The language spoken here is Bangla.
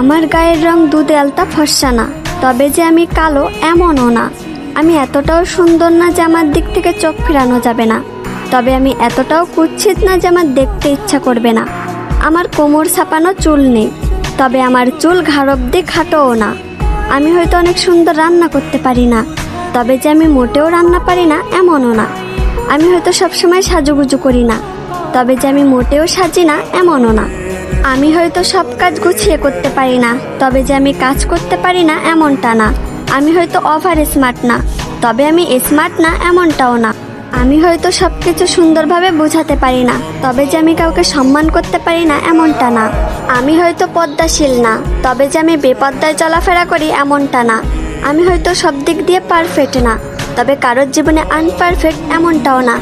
আমার গায়ের রং দুধে আলতা ফর্সা না, তবে যে আমি কালো এমনও না। আমি এতটাও সুন্দর না যে আমার দিক থেকে চোখ ফেরানো যাবে না, তবে আমি এতটাও কুৎসিত না যে আমার দেখতে ইচ্ছা করবে না। আমার কোমর ছাপানো চুল নেই, তবে আমার চুল ঘাড় অব্দি খাটোও না। আমি হয়তো অনেক সুন্দর রান্না করতে পারি না, তবে যে আমি মোটেও রান্না পারি না এমনও না। আমি হয়তো সবসময় সাজুগুজু করি না, তবে যে আমি মোটেও সাজি না এমনও না। আমি হয়তো সব কাজ গুছিয়ে করতে পারি না, তবে যে আমি কাজ করতে পারি না এমনটা না। আমি হয়তো ওভার স্মার্ট না, তবে আমি স্মার্ট না এমনটাও না। আমি হয়তো সব কিছু সুন্দরভাবে বোঝাতে পারি না, তবে যে আমি কাউকে সম্মান করতে পারি না এমনটা না। আমি হয়তো পদ্মাশীল না, তবে যে আমি বেপদ্দায় চলাফেরা করি এমনটা না। আমি হয়তো সব দিক দিয়ে পারফেক্ট না, তবে কারোর জীবনে আনপারফেক্ট এমনটাও না।